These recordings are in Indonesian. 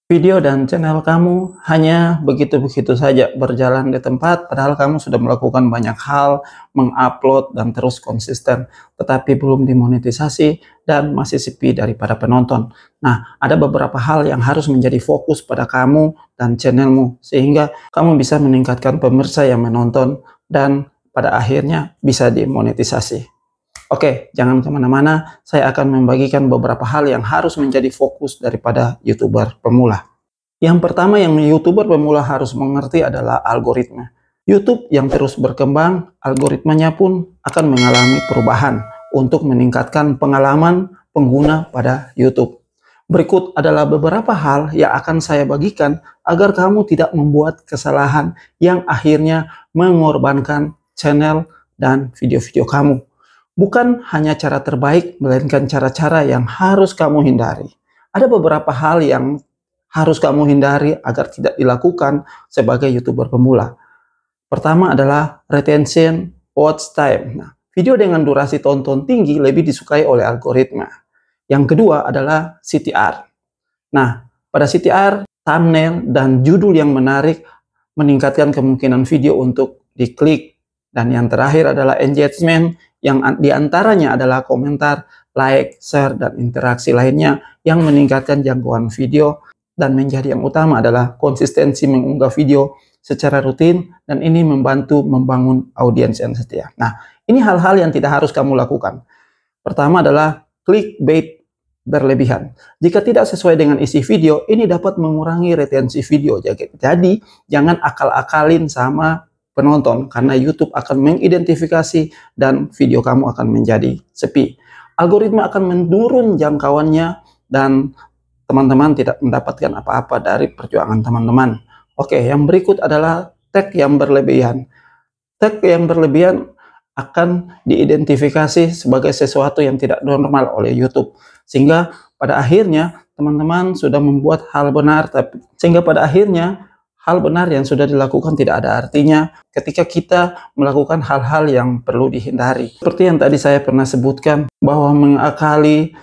Video dan channel kamu hanya begitu-begitu saja berjalan di tempat, padahal kamu sudah melakukan banyak hal, mengupload dan terus konsisten, tetapi belum dimonetisasi dan masih sepi daripada penonton. Nah, ada beberapa hal yang harus menjadi fokus pada kamu dan channelmu, sehingga kamu bisa meningkatkan pemirsa yang menonton dan pada akhirnya bisa dimonetisasi. Oke, jangan kemana-mana, saya akan membagikan beberapa hal yang harus menjadi fokus daripada YouTuber pemula. Yang pertama yang YouTuber pemula harus mengerti adalah algoritma. YouTube yang terus berkembang, algoritmanya pun akan mengalami perubahan untuk meningkatkan pengalaman pengguna pada YouTube. Berikut adalah beberapa hal yang akan saya bagikan agar kamu tidak membuat kesalahan yang akhirnya mengorbankan channel dan video-video kamu. Bukan hanya cara terbaik, melainkan cara-cara yang harus kamu hindari. Ada beberapa hal yang harus kamu hindari agar tidak dilakukan sebagai YouTuber pemula. Pertama adalah retention watch time. Nah, video dengan durasi tonton tinggi lebih disukai oleh algoritma. Yang kedua adalah CTR. Nah, pada CTR, thumbnail dan judul yang menarik meningkatkan kemungkinan video untuk diklik. Dan yang terakhir adalah engagement, yang diantaranya adalah komentar, like, share, dan interaksi lainnya yang meningkatkan jangkauan video. Dan menjadi yang utama adalah konsistensi mengunggah video secara rutin, dan ini membantu membangun audiens yang setia. Nah, ini hal-hal yang tidak harus kamu lakukan. Pertama adalah clickbait berlebihan. Jika tidak sesuai dengan isi video, ini dapat mengurangi retensi video. Jadi, jangan akal-akalin sama penonton, karena YouTube akan mengidentifikasi dan video kamu akan menjadi sepi. Algoritma akan menurun jangkauannya dan teman-teman tidak mendapatkan apa-apa dari perjuangan teman-teman. Oke, yang berikut adalah tag yang berlebihan. Tag yang berlebihan akan diidentifikasi sebagai sesuatu yang tidak normal oleh YouTube. Sehingga pada akhirnya teman-teman sudah membuat hal benar, sehingga pada akhirnya hal benar yang sudah dilakukan tidak ada artinya ketika kita melakukan hal-hal yang perlu dihindari. Seperti yang tadi saya pernah sebutkan, bahwa mengakali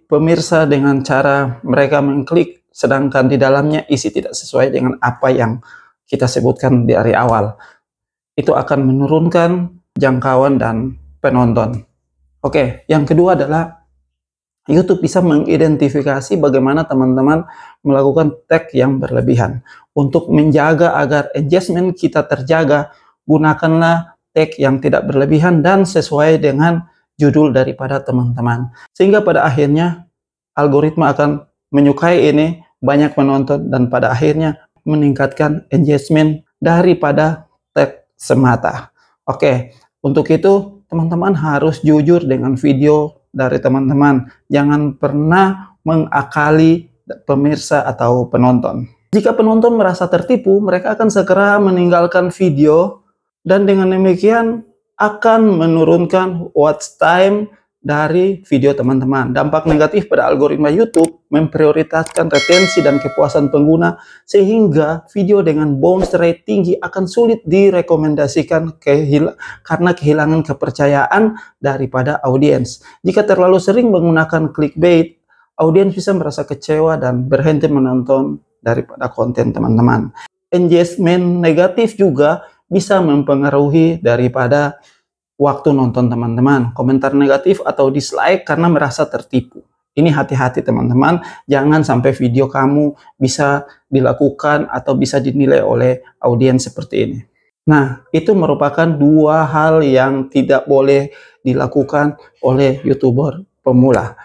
pemirsa dengan cara mereka mengklik, sedangkan di dalamnya isi tidak sesuai dengan apa yang kita sebutkan di hari awal. Itu akan menurunkan jangkauan dan penonton. Oke, yang kedua adalah YouTube bisa mengidentifikasi bagaimana teman-teman melakukan tag yang berlebihan. Untuk menjaga agar engagement kita terjaga, gunakanlah tag yang tidak berlebihan dan sesuai dengan judul daripada teman-teman. Sehingga pada akhirnya algoritma akan menyukai ini, banyak penonton, dan pada akhirnya meningkatkan engagement daripada tag semata. Oke, untuk itu teman-teman harus jujur dengan video dari teman-teman. Jangan pernah mengakali pemirsa atau penonton. Jika penonton merasa tertipu, mereka akan segera meninggalkan video, dan dengan demikian akan menurunkan watch time dari video teman-teman. Dampak negatif pada algoritma YouTube memprioritaskan retensi dan kepuasan pengguna, sehingga video dengan bounce rate tinggi akan sulit direkomendasikan karena kehilangan kepercayaan daripada audiens. Jika terlalu sering menggunakan clickbait, audiens bisa merasa kecewa dan berhenti menonton daripada konten teman-teman. Engagement negatif juga bisa mempengaruhi daripada waktu nonton teman-teman. Komentar negatif atau dislike karena merasa tertipu. Ini hati-hati teman-teman, jangan sampai video kamu bisa dilakukan atau bisa dinilai oleh audiens seperti ini. Nah, itu merupakan dua hal yang tidak boleh dilakukan oleh YouTuber pemula.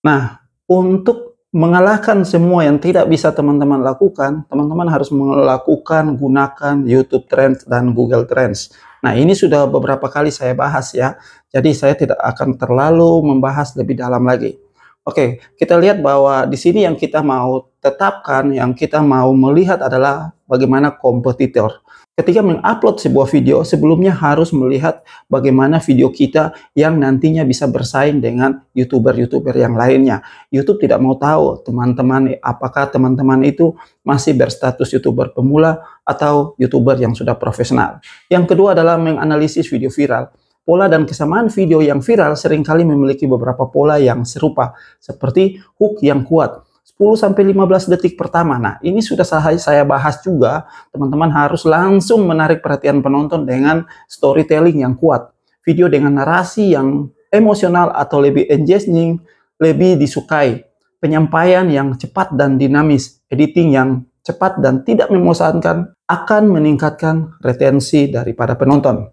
Nah, untuk mengalahkan semua yang tidak bisa teman-teman lakukan, teman-teman harus gunakan YouTube Trends dan Google Trends. Nah, ini sudah beberapa kali saya bahas ya, jadi saya tidak akan terlalu membahas lebih dalam lagi. Oke, kita lihat bahwa di sini yang kita mau tetapkan, yang kita mau melihat adalah bagaimana kompetitor. Ketika mengupload sebuah video, sebelumnya harus melihat bagaimana video kita yang nantinya bisa bersaing dengan YouTuber-YouTuber yang lainnya. YouTube tidak mau tahu teman-teman, apakah teman-teman itu masih berstatus YouTuber pemula atau YouTuber yang sudah profesional. Yang kedua adalah menganalisis video viral. Pola dan kesamaan video yang viral seringkali memiliki beberapa pola yang serupa, seperti hook yang kuat, 10-15 detik pertama. Nah, ini sudah saya bahas juga, teman-teman harus langsung menarik perhatian penonton dengan storytelling yang kuat. Video dengan narasi yang emosional atau lebih engaging, lebih disukai. Penyampaian yang cepat dan dinamis, editing yang cepat dan tidak membosankan akan meningkatkan retensi daripada penonton.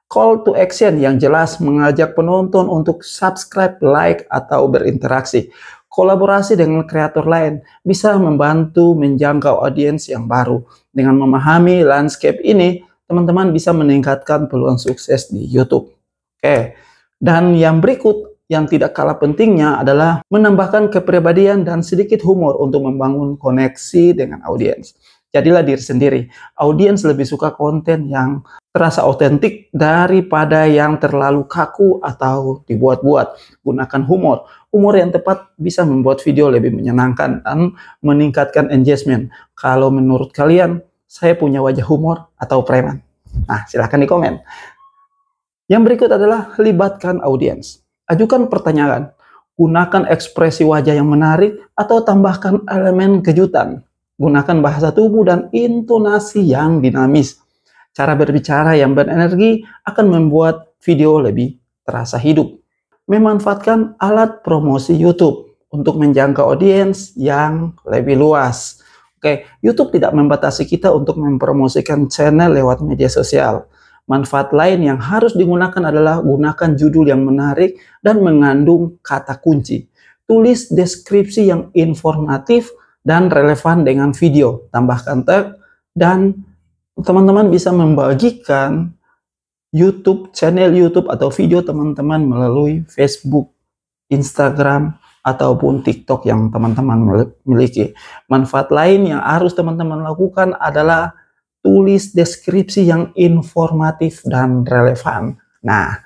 Call to action yang jelas mengajak penonton untuk subscribe, like, atau berinteraksi. Kolaborasi dengan kreator lain bisa membantu menjangkau audiens yang baru. Dengan memahami landscape ini, teman-teman bisa meningkatkan peluang sukses di YouTube. Oke, dan yang berikut yang tidak kalah pentingnya adalah menambahkan kepribadian dan sedikit humor untuk membangun koneksi dengan audiens. Jadilah diri sendiri. Audiens lebih suka konten yang terasa otentik daripada yang terlalu kaku atau dibuat-buat. Gunakan humor. Humor yang tepat bisa membuat video lebih menyenangkan dan meningkatkan engagement. Kalau menurut kalian, saya punya wajah humor atau preman? Nah, silahkan di komen. Yang berikut adalah libatkan audiens. Ajukan pertanyaan. Gunakan ekspresi wajah yang menarik atau tambahkan elemen kejutan. Gunakan bahasa tubuh dan intonasi yang dinamis. Cara berbicara yang berenergi akan membuat video lebih terasa hidup. Memanfaatkan alat promosi YouTube untuk menjangkau audiens yang lebih luas. Oke, YouTube tidak membatasi kita untuk mempromosikan channel lewat media sosial. Manfaat lain yang harus digunakan adalah gunakan judul yang menarik dan mengandung kata kunci. Tulis deskripsi yang informatif dan relevan dengan video. Tambahkan tag dan teman-teman bisa membagikan channel YouTube atau video teman-teman melalui Facebook, Instagram, ataupun TikTok yang teman-teman miliki. Manfaat lain yang harus teman-teman lakukan adalah tulis deskripsi yang informatif dan relevan. Nah,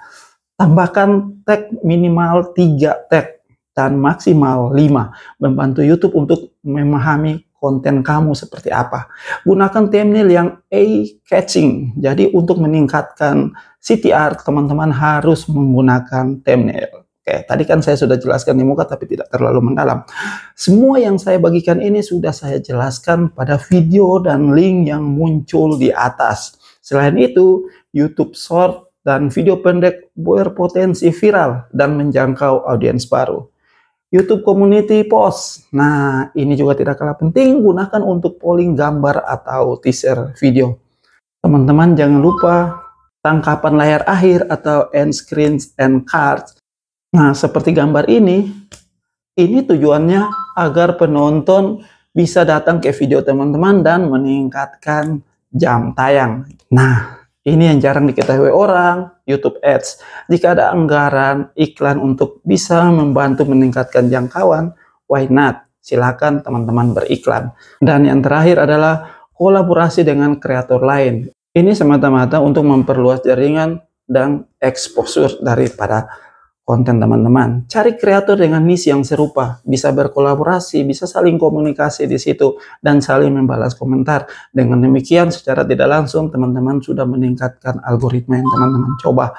tambahkan tag minimal 3 tag dan maksimal 5. Membantu YouTube untuk memahami konten kamu seperti apa. Gunakan thumbnail yang eye-catching. Jadi untuk meningkatkan CTR, teman-teman harus menggunakan thumbnail. Oke, tadi kan saya sudah jelaskan di muka tapi tidak terlalu mendalam. Semua yang saya bagikan ini sudah saya jelaskan pada video dan link yang muncul di atas. Selain itu, YouTube Short dan video pendek berpotensi viral dan menjangkau audiens baru. YouTube Community Post. Nah, ini juga tidak kalah penting, gunakan untuk polling gambar atau teaser video. Teman-teman jangan lupa tangkapan layar akhir atau end screens and cards. Nah, seperti gambar ini tujuannya agar penonton bisa datang ke video teman-teman dan meningkatkan jam tayang. Nah, ini yang jarang diketahui orang, YouTube Ads. Jika ada anggaran iklan untuk bisa membantu meningkatkan jangkauan, why not? Silakan teman-teman beriklan. Dan yang terakhir adalah kolaborasi dengan kreator lain. Ini semata-mata untuk memperluas jaringan dan exposure daripada konten teman-teman. Cari kreator dengan niche yang serupa, bisa berkolaborasi, bisa saling komunikasi di situ, dan saling membalas komentar. Dengan demikian, secara tidak langsung, teman-teman sudah meningkatkan algoritma yang teman-teman coba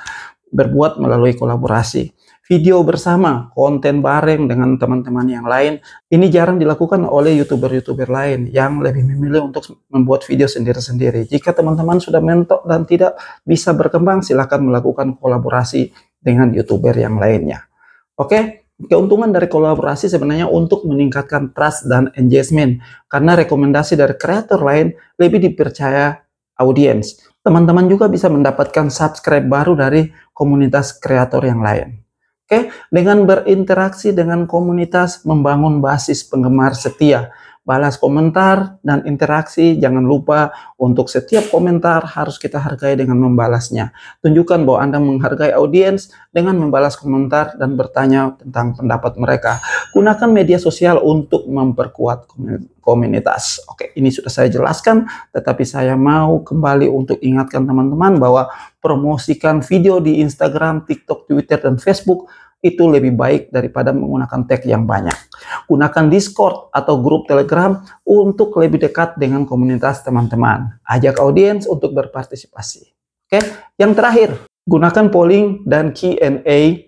berbuat melalui kolaborasi. Video bersama, konten bareng dengan teman-teman yang lain, ini jarang dilakukan oleh YouTuber-YouTuber lain yang lebih memilih untuk membuat video sendiri-sendiri. Jika teman-teman sudah mentok dan tidak bisa berkembang, silakan melakukan kolaborasi dengan YouTuber yang lainnya. Oke, keuntungan dari kolaborasi sebenarnya untuk meningkatkan trust dan engagement, karena rekomendasi dari kreator lain lebih dipercaya audiens. Teman-teman juga bisa mendapatkan subscribe baru dari komunitas kreator yang lain. Oke, dengan berinteraksi dengan komunitas, membangun basis penggemar setia. Balas komentar dan interaksi, jangan lupa untuk setiap komentar harus kita hargai dengan membalasnya. Tunjukkan bahwa Anda menghargai audiens dengan membalas komentar dan bertanya tentang pendapat mereka. Gunakan media sosial untuk memperkuat komunitas. Oke, ini sudah saya jelaskan, tetapi saya mau kembali untuk ingatkan teman-teman bahwa promosikan video di Instagram, TikTok, Twitter, dan Facebook itu lebih baik daripada menggunakan tag yang banyak. Gunakan Discord atau grup Telegram untuk lebih dekat dengan komunitas teman-teman. Ajak audiens untuk berpartisipasi. Oke, yang terakhir, gunakan polling dan Q&A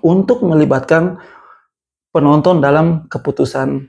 untuk melibatkan penonton dalam keputusan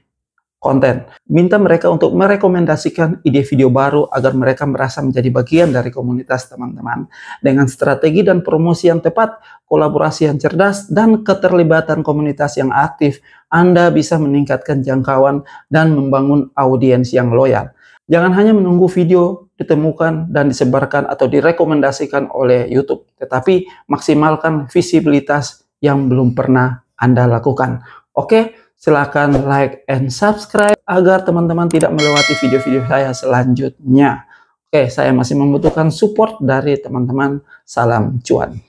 konten. Minta mereka untuk merekomendasikan ide video baru agar mereka merasa menjadi bagian dari komunitas teman-teman. Dengan strategi dan promosi yang tepat, kolaborasi yang cerdas, dan keterlibatan komunitas yang aktif, Anda bisa meningkatkan jangkauan dan membangun audiens yang loyal. Jangan hanya menunggu video ditemukan dan disebarkan atau direkomendasikan oleh YouTube, tetapi maksimalkan visibilitas yang belum pernah Anda lakukan. Oke, silakan like and subscribe agar teman-teman tidak melewati video-video saya selanjutnya. Oke, saya masih membutuhkan support dari teman-teman. Salam cuan.